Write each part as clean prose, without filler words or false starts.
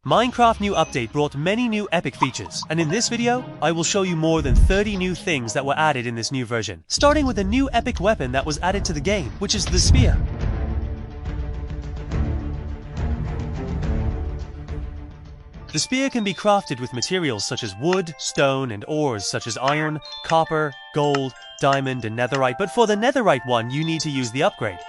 Minecraft new update brought many new epic features, and in this video, I will show you more than 30 new things that were added in this new version. Starting with a new epic weapon that was added to the game, which is the spear. The spear can be crafted with materials such as wood, stone, and ores such as iron, copper, gold, diamond, and netherite, but for the netherite one, you need to use the upgrade.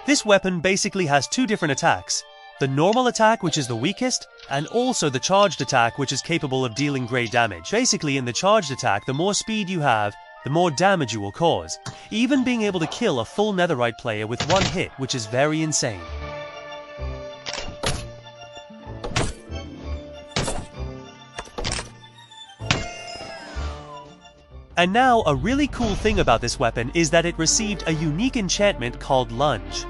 This weapon basically has two different attacks. The normal attack, which is the weakest, and also the charged attack, which is capable of dealing great damage. Basically, in the charged attack, the more speed you have, the more damage you will cause, even being able to kill a full netherite player with one hit, which is very insane. And now, a really cool thing about this weapon is that it received a unique enchantment called Lunge.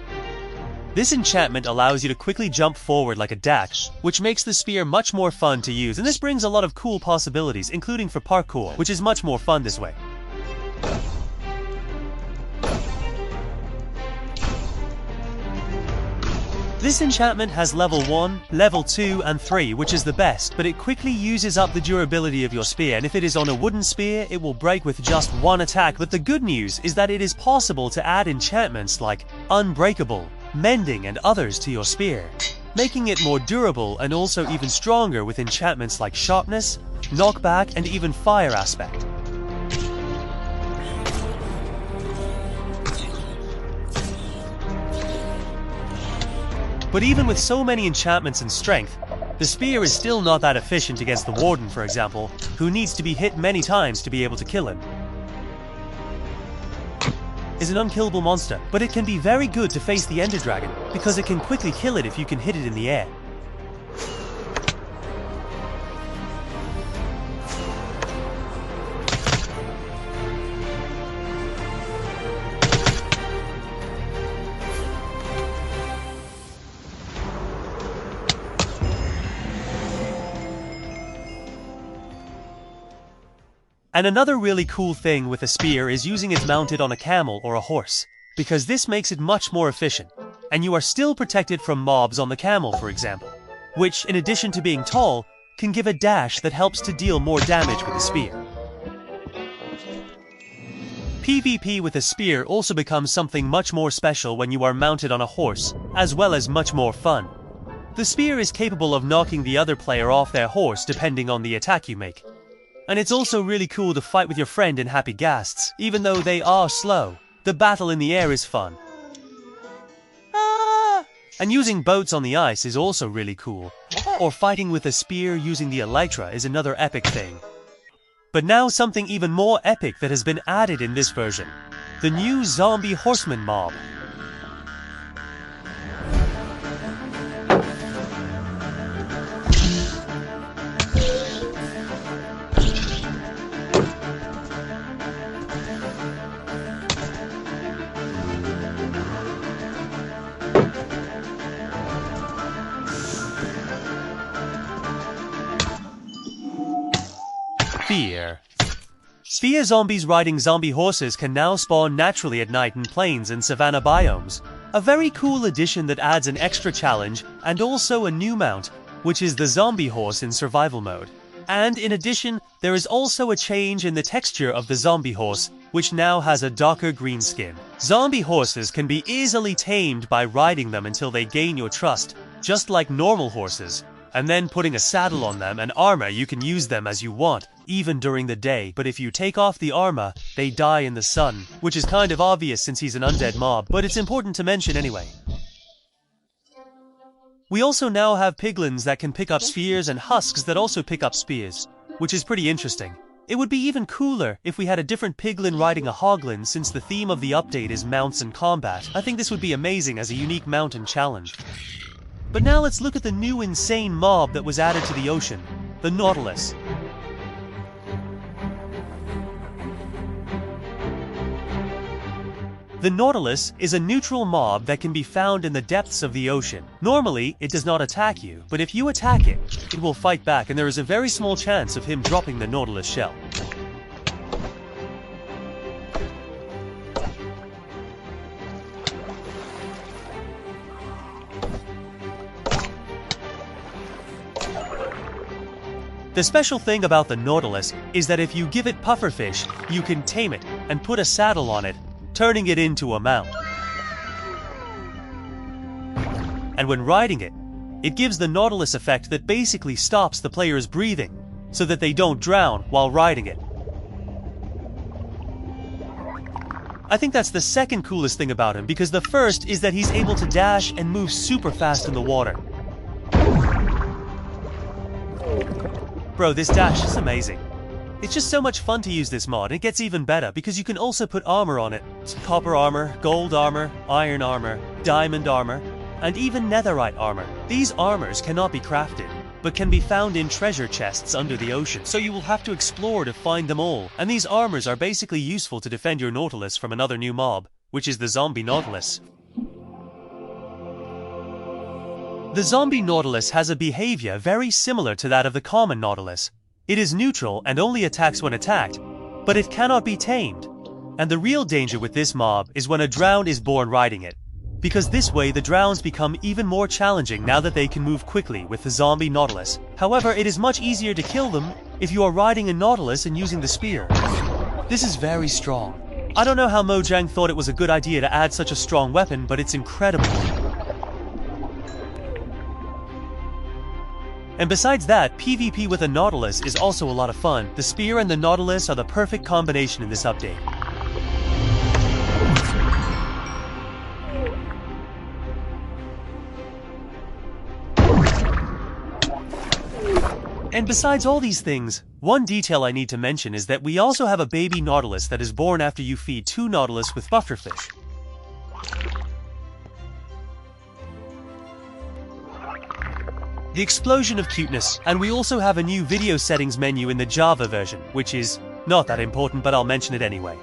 This enchantment allows you to quickly jump forward like a dash, which makes the spear much more fun to use, and this brings a lot of cool possibilities, including for parkour, which is much more fun this way. This enchantment has level 1, level 2, and 3, which is the best, but it quickly uses up the durability of your spear, and if it is on a wooden spear, it will break with just one attack. But the good news is that it is possible to add enchantments like Unbreakable, Mending, and others to your spear, making it more durable and also even stronger with enchantments like Sharpness, Knockback, and even Fire Aspect. But even with so many enchantments and strength, the spear is still not that efficient against the Warden, for example, who needs to be hit many times to be able to kill him. Is an unkillable monster, but it can be very good to face the Ender Dragon, because it can quickly kill it if you can hit it in the air. And another really cool thing with a spear is using it mounted on a camel or a horse, because this makes it much more efficient, and you are still protected from mobs on the camel, for example, which, in addition to being tall, can give a dash that helps to deal more damage with a spear. PvP with a spear also becomes something much more special when you are mounted on a horse, as well as much more fun. The spear is capable of knocking the other player off their horse depending on the attack you make. And it's also really cool to fight with your friend in Happy Ghasts, even though they are slow. The battle in the air is fun. And using boats on the ice is also really cool. Or fighting with a spear using the elytra is another epic thing. But now something even more epic that has been added in this version. The new zombie horseman mob. Sphere zombies riding zombie horses can now spawn naturally at night in plains and savanna biomes. A very cool addition that adds an extra challenge and also a new mount, which is the zombie horse in survival mode. And in addition, there is also a change in the texture of the zombie horse, which now has a darker green skin. Zombie horses can be easily tamed by riding them until they gain your trust, just like normal horses. And then putting a saddle on them and armor, you can use them as you want, even during the day. But if you take off the armor, they die in the sun, which is kind of obvious since he's an undead mob, but it's important to mention anyway. We also now have piglins that can pick up spheres and husks that also pick up spears, which is pretty interesting. It would be even cooler if we had a different piglin riding a hoglin, since the theme of the update is mounts and combat. I think this would be amazing as a unique mount and challenge. But now let's look at the new insane mob that was added to the ocean, the Nautilus. The Nautilus is a neutral mob that can be found in the depths of the ocean. Normally, it does not attack you, but if you attack it, it will fight back, and there is a very small chance of him dropping the Nautilus shell. The special thing about the Nautilus is that if you give it pufferfish, you can tame it and put a saddle on it, turning it into a mount. And when riding it, it gives the Nautilus effect that basically stops the player's breathing, so that they don't drown while riding it. I think that's the second coolest thing about him, because the first is that he's able to dash and move super fast in the water. Bro, this dash is amazing. It's just so much fun to use this mod, and it gets even better because you can also put armor on it. Copper armor, gold armor, iron armor, diamond armor, and even netherite armor. These armors cannot be crafted, but can be found in treasure chests under the ocean, so you will have to explore to find them all. And these armors are basically useful to defend your Nautilus from another new mob, which is the zombie Nautilus. The zombie Nautilus has a behavior very similar to that of the common Nautilus. It is neutral and only attacks when attacked, but it cannot be tamed. And the real danger with this mob is when a drowned is born riding it, because this way the drowns become even more challenging now that they can move quickly with the zombie Nautilus. However, it is much easier to kill them if you are riding a Nautilus and using the spear. This is very strong. I don't know how Mojang thought it was a good idea to add such a strong weapon, but it's incredible. And besides that, PvP with a Nautilus is also a lot of fun. The spear and the Nautilus are the perfect combination in this update. And besides all these things, one detail I need to mention is that we also have a baby Nautilus that is born after you feed 2 Nautilus with pufferfish. The explosion of cuteness, and we also have a new video settings menu in the Java version, which is not that important, but I'll mention it anyway.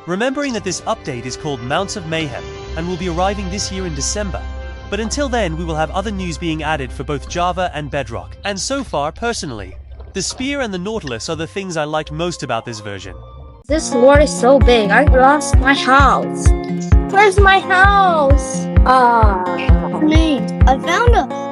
Remembering that this update is called Mounts of Mayhem, and will be arriving this year in December. But until then, we will have other news being added for both Java and Bedrock. And so far, personally, the spear and the Nautilus are the things I liked most about this version. This world is so big, I lost my house. Where's my house? Mate, I found a